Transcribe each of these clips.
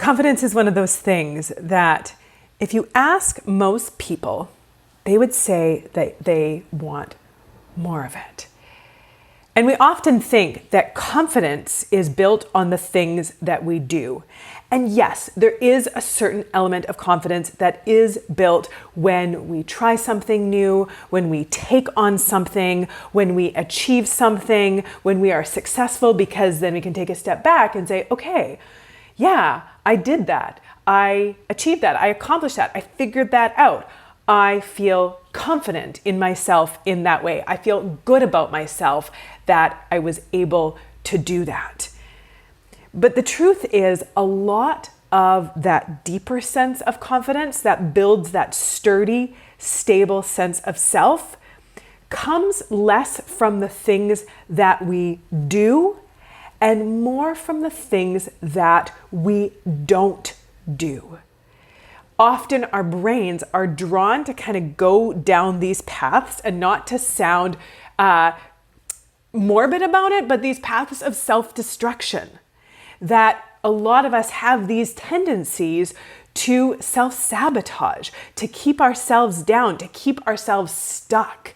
Confidence is one of those things that if you ask most people, they would say that they want more of it. And we often think that confidence is built on the things that we do. And yes, there is a certain element of confidence that is built when we try something new, when we take on something, when we achieve something, when we are successful, because then we can take a step back and say, okay, yeah, I did that. I achieved that. I accomplished that. I figured that out. I feel confident in myself in that way. I feel good about myself that I was able to do that. But the truth is, a lot of that deeper sense of confidence that builds that sturdy, stable sense of self comes less from the things that we do and more from the things that we don't do. Often our brains are drawn to kind of go down these paths, and not to sound morbid about it, but these paths of self-destruction. That a lot of us have these tendencies to self-sabotage, to keep ourselves down, to keep ourselves stuck.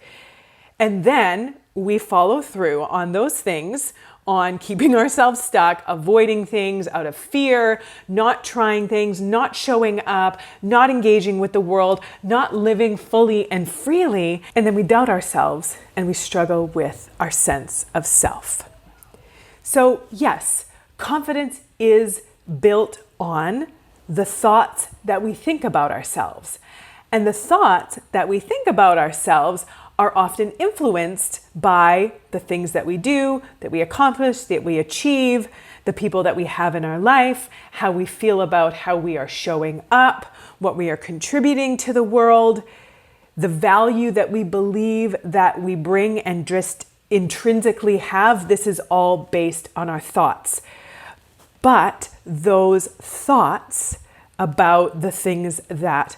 And then we follow through on those things, on keeping ourselves stuck, avoiding things out of fear, not trying things, not showing up, not engaging with the world, not living fully and freely. And then we doubt ourselves and we struggle with our sense of self. So yes, confidence is built on the thoughts that we think about ourselves. And the thoughts that we think about ourselves are often influenced by the things that we do, that we accomplish, that we achieve, the people that we have in our life, how we feel about how we are showing up, what we are contributing to the world, the value that we believe that we bring and just intrinsically have. This is all based on our thoughts. But those thoughts about the things that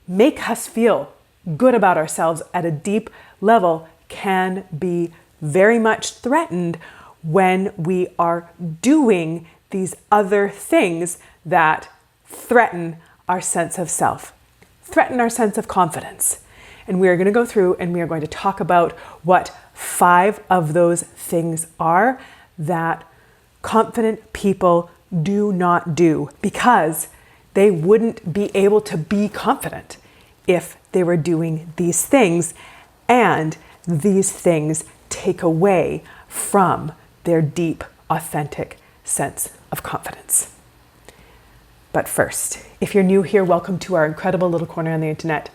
make us feel good about ourselves at a deep level can be very much threatened when we are doing these other things that threaten our sense of self, threaten our sense of confidence. And we are going to go through and we are going to talk about what 5 of those things are that confident people do not do, because they wouldn't be able to be confident if they were doing these things, and these things take away from their deep, authentic sense of confidence. But first, if you're new here, welcome to our incredible little corner on the internet.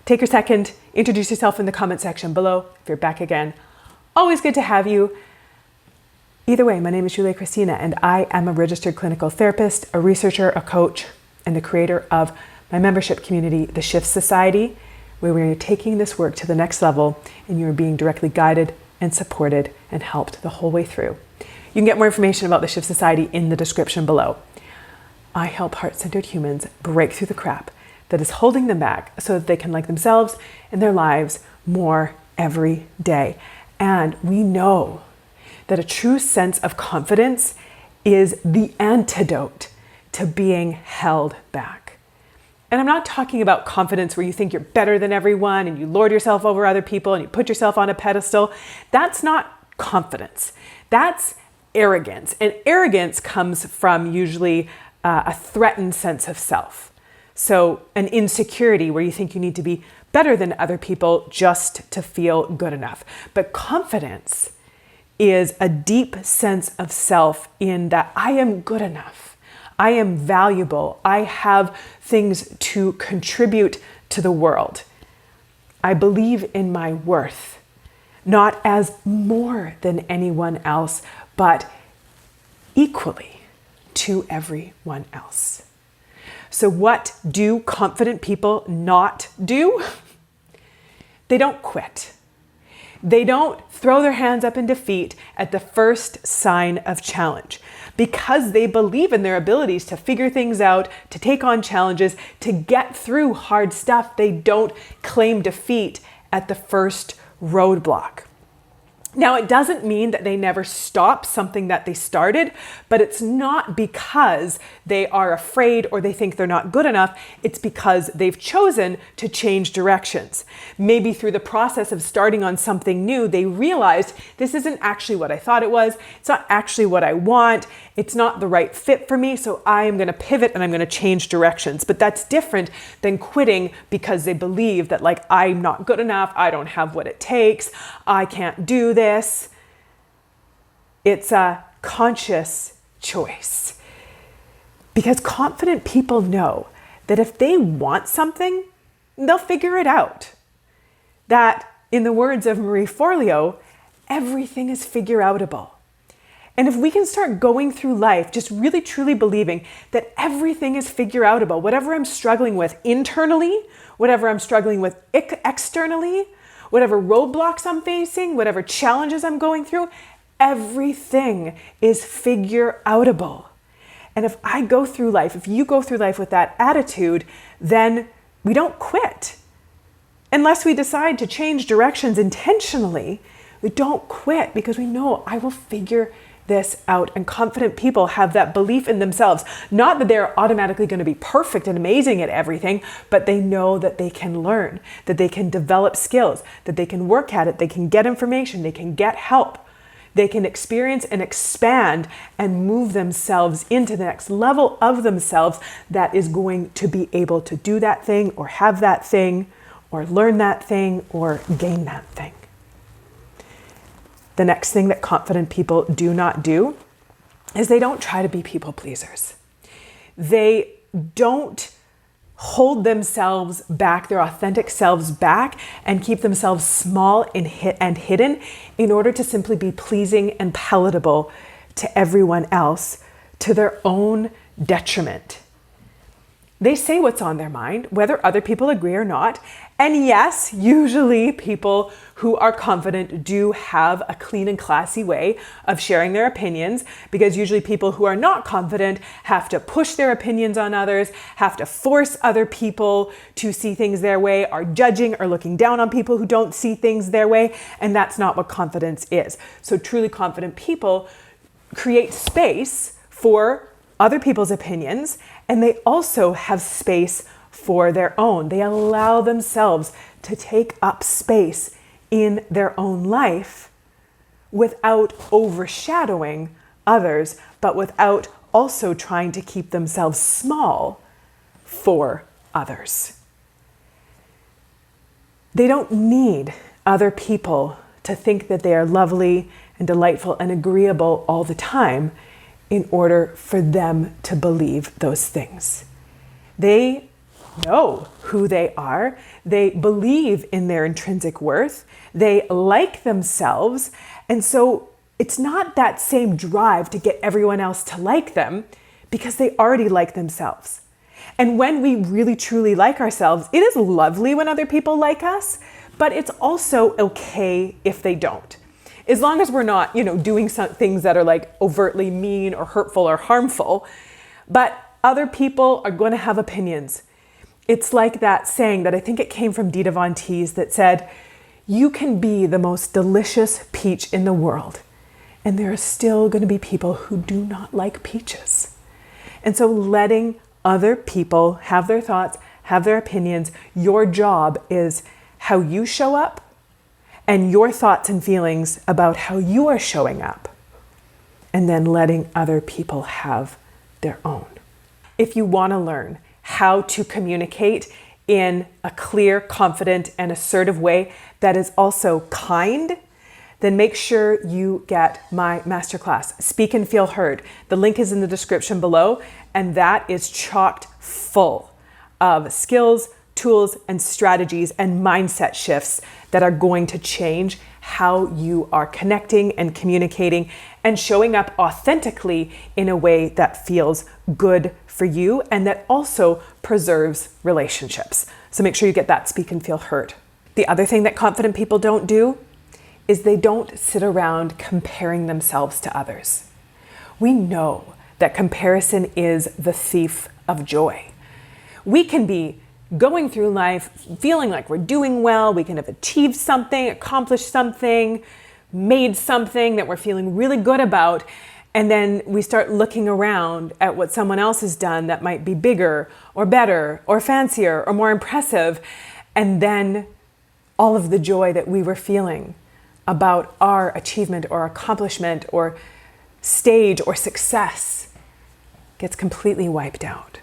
Take a second, introduce yourself in the comment section below. If you're back again, always good to have you. Either way, my name is Kristina, and I am a registered clinical therapist, a researcher, a coach, and the creator of my membership community, the Shift Society, where we're taking this work to the next level and you're being directly guided and supported and helped the whole way through. You can get more information about the Shift Society in the description below. I help heart-centered humans break through the crap that is holding them back so that they can like themselves and their lives more every day. And we know that a true sense of confidence is the antidote to being held back. And I'm not talking about confidence where you think you're better than everyone and you lord yourself over other people and you put yourself on a pedestal. That's not confidence. That's arrogance. And arrogance comes from usually a threatened sense of self. So an insecurity where you think you need to be better than other people just to feel good enough. But confidence is a deep sense of self in that I am good enough. I am valuable. I have things to contribute to the world. I believe in my worth, not as more than anyone else, but equally to everyone else. So what do confident people not do? They don't quit. They don't throw their hands up in defeat at the first sign of challenge, because they believe in their abilities to figure things out, to take on challenges, to get through hard stuff. They don't claim defeat at the first roadblock. Now, it doesn't mean that they never stop something that they started, but it's not because they are afraid or they think they're not good enough. It's because they've chosen to change directions. Maybe through the process of starting on something new, they realized this isn't actually what I thought it was. It's not actually what I want. It's not the right fit for me. So I am going to pivot and I'm going to change directions. But that's different than quitting because they believe that, like, I'm not good enough. I don't have what it takes. I can't do this. It's a conscious choice. Because confident people know that if they want something, they'll figure it out. That, in the words of Marie Forleo, everything is figure-outable. And if we can start going through life just really truly believing that everything is figure-outable, whatever I'm struggling with internally, whatever I'm struggling with externally, whatever roadblocks I'm facing, whatever challenges I'm going through, everything is figure-outable. And if I go through life, if you go through life with that attitude, then we don't quit. Unless we decide to change directions intentionally, we don't quit because we know I will figure this out. And confident people have that belief in themselves. Not that they're automatically going to be perfect and amazing at everything, but they know that they can learn, that they can develop skills, that they can work at it, they can get information, they can get help. They can experience and expand and move themselves into the next level of themselves that is going to be able to do that thing or have that thing or learn that thing or gain that thing. The next thing that confident people do not do is they don't try to be people pleasers. They don't hold themselves back, their authentic selves back, and keep themselves small and hidden in order to simply be pleasing and palatable to everyone else to their own detriment. They say what's on their mind, whether other people agree or not. And yes, usually people who are confident do have a clean and classy way of sharing their opinions, because usually people who are not confident have to push their opinions on others, have to force other people to see things their way, are judging or looking down on people who don't see things their way. And that's not what confidence is. So truly confident people create space for other people's opinions, and they also have space for their own. They allow themselves to take up space in their own life without overshadowing others, but without also trying to keep themselves small for others. They don't need other people to think that they are lovely and delightful and agreeable all the time in order for them to believe those things. They know who they are. They believe in their intrinsic worth. They like themselves. And so it's not that same drive to get everyone else to like them because they already like themselves. And when we really truly like ourselves, it is lovely when other people like us, but it's also okay if they don't. As long as we're not, doing some things that are like overtly mean or hurtful or harmful, but other people are going to have opinions. It's like that saying that I think it came from Dita Von Teese that said, you can be the most delicious peach in the world, and there are still going to be people who do not like peaches. And so letting other people have their thoughts, have their opinions, your job is how you show up and your thoughts and feelings about how you are showing up, and then letting other people have their own. If you want to learn how to communicate in a clear, confident, and assertive way that is also kind, then make sure you get my masterclass, Speak and Feel Heard. The link is in the description below, and that is chocked full of skills, tools, and strategies and mindset shifts that are going to change how you are connecting and communicating and showing up authentically in a way that feels good for you and that also preserves relationships. So make sure you get that Speak and Feel Heard. The other thing that confident people don't do is they don't sit around comparing themselves to others. We know that comparison is the thief of joy. We can be going through life feeling like we're doing well, we can have achieved something, accomplished something, made something that we're feeling really good about, and then we start looking around at what someone else has done that might be bigger or better or fancier or more impressive, and then all of the joy that we were feeling about our achievement or accomplishment or stage or success gets completely wiped out.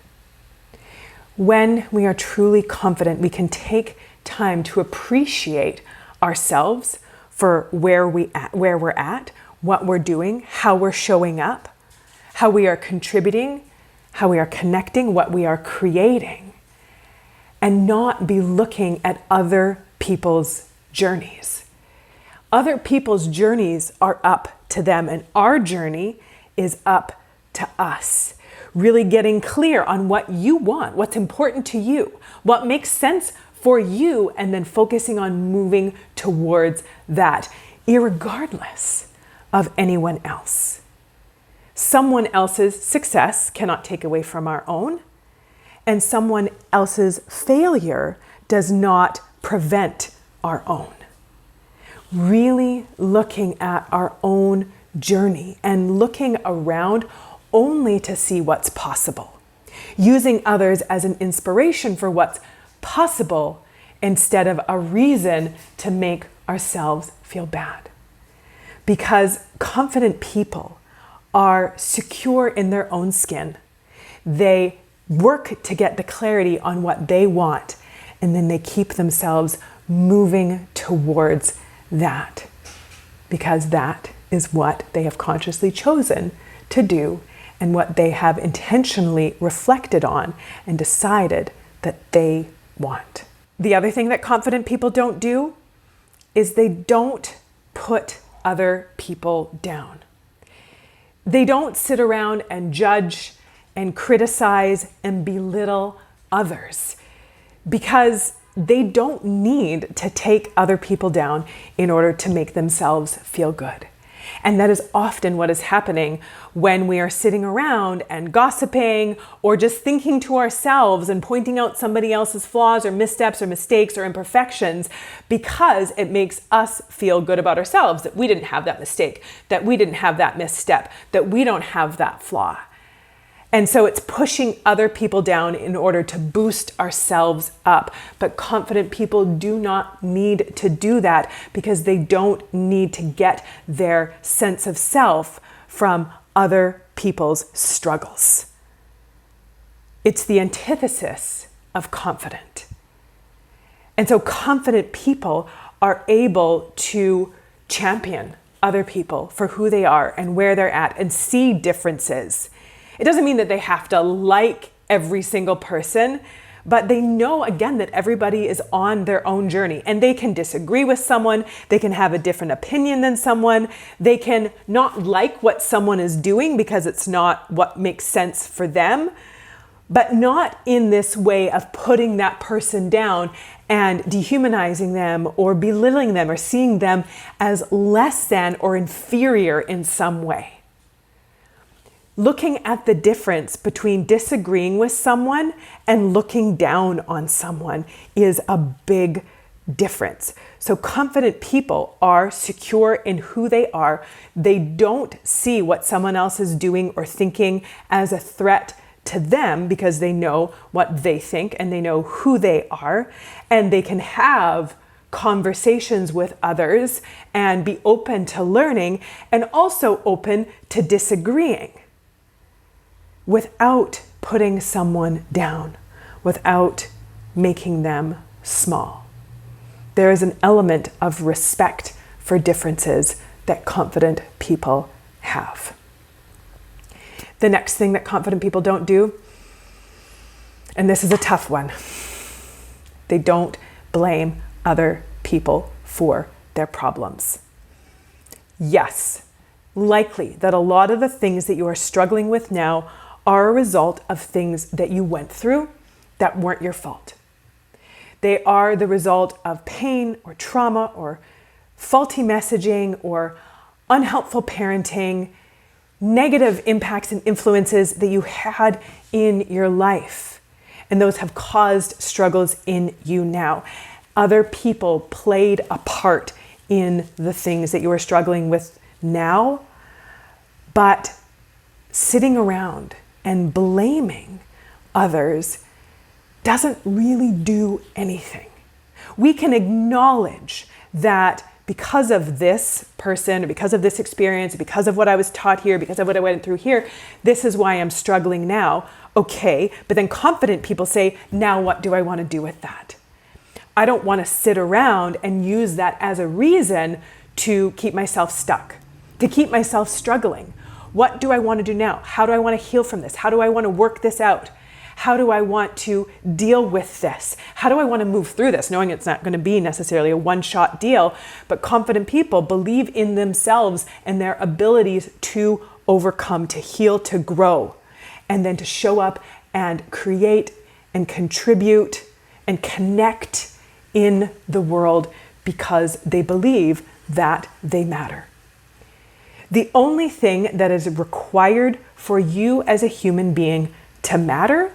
When we are truly confident, we can take time to appreciate ourselves for where we're at, what we're doing, how we're showing up, how we are contributing, how we are connecting, what we are creating, and not be looking at other people's journeys. Other people's journeys are up to them, and our journey is up to us. Really getting clear on what you want, what's important to you, what makes sense for you, and then focusing on moving towards that, irregardless of anyone else. Someone else's success cannot take away from our own, and someone else's failure does not prevent our own. Really looking at our own journey and looking around only to see what's possible. Using others as an inspiration for what's possible instead of a reason to make ourselves feel bad. Because confident people are secure in their own skin. They work to get the clarity on what they want, and then they keep themselves moving towards that, because that is what they have consciously chosen to do and what they have intentionally reflected on and decided that they want. The other thing that confident people don't do is they don't put other people down. They don't sit around and judge and criticize and belittle others, because they don't need to take other people down in order to make themselves feel good. And that is often what is happening when we are sitting around and gossiping or just thinking to ourselves and pointing out somebody else's flaws or missteps or mistakes or imperfections, because it makes us feel good about ourselves, that we didn't have that mistake, that we didn't have that misstep, that we don't have that flaw. And so it's pushing other people down in order to boost ourselves up. But confident people do not need to do that, because they don't need to get their sense of self from other people's struggles. It's the antithesis of confident. And so confident people are able to champion other people for who they are and where they're at and see differences. It doesn't mean that they have to like every single person, but they know, again, that everybody is on their own journey, and they can disagree with someone. They can have a different opinion than someone. They can not like what someone is doing because it's not what makes sense for them, but not in this way of putting that person down and dehumanizing them or belittling them or seeing them as less than or inferior in some way. Looking at the difference between disagreeing with someone and looking down on someone is a big difference. So confident people are secure in who they are. They don't see what someone else is doing or thinking as a threat to them, because they know what they think and they know who they are, and they can have conversations with others and be open to learning and also open to disagreeing, without putting someone down, without making them small. There is an element of respect for differences that confident people have. The next thing that confident people don't do, and this is a tough one, they don't blame other people for their problems. Yes, likely that a lot of the things that you are struggling with now are a result of things that you went through that weren't your fault. They are the result of pain or trauma or faulty messaging or unhelpful parenting, negative impacts and influences that you had in your life. And those have caused struggles in you now. Other people played a part in the things that you are struggling with now, but sitting around and blaming others doesn't really do anything. We can acknowledge that because of this person, or because of this experience, because of what I was taught here, because of what I went through here, this is why I'm struggling now. Okay, but then confident people say, now what do I want to do with that? I don't want to sit around and use that as a reason to keep myself stuck, to keep myself struggling. What do I want to do now? How do I want to heal from this? How do I want to work this out? How do I want to deal with this? How do I want to move through this? Knowing it's not going to be necessarily a one-shot deal, but confident people believe in themselves and their abilities to overcome, to heal, to grow, and then to show up and create and contribute and connect in the world because they believe that they matter. The only thing that is required for you as a human being to matter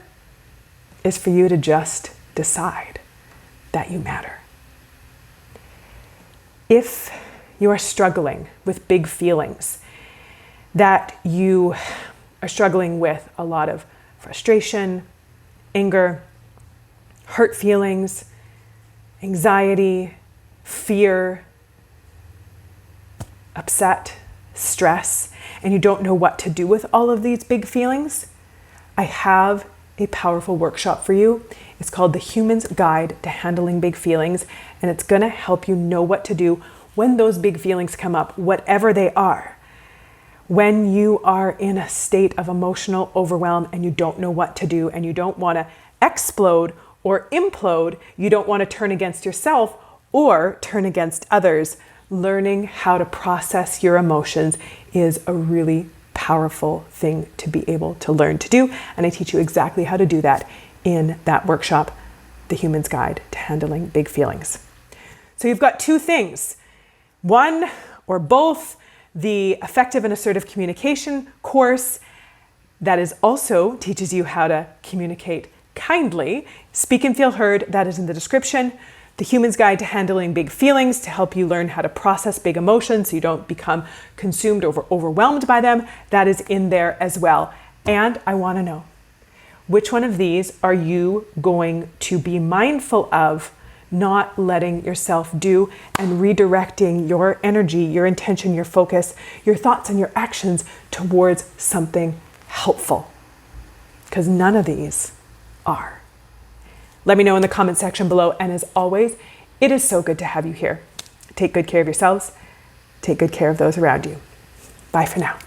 is for you to just decide that you matter. If you are struggling with big feelings, that you are struggling with a lot of frustration, anger, hurt feelings, anxiety, fear, upset, stress, and you don't know what to do with all of these big feelings, I have a powerful workshop for you. It's called The Human's Guide to Handling Big Feelings, and it's going to help you know what to do when those big feelings come up, whatever they are. When you are in a state of emotional overwhelm and you don't know what to do and you don't want to explode or implode, you don't want to turn against yourself or turn against others, learning how to process your emotions is a really powerful thing to be able to learn to do. And I teach you exactly how to do that in that workshop, The Human's Guide to Handling Big Feelings. So you've got two things. One or both, the Effective and Assertive Communication course that is also teaches you how to communicate kindly. Speak and Feel Heard, that is in the description. The Human's Guide to Handling Big Feelings to help you learn how to process big emotions so you don't become consumed or overwhelmed by them. That is in there as well. And I want to know, which one of these are you going to be mindful of not letting yourself do and redirecting your energy, your intention, your focus, your thoughts and your actions towards something helpful? Because none of these are. Let me know in the comment section below. And as always, it is so good to have you here. Take good care of yourselves. Take good care of those around you. Bye for now.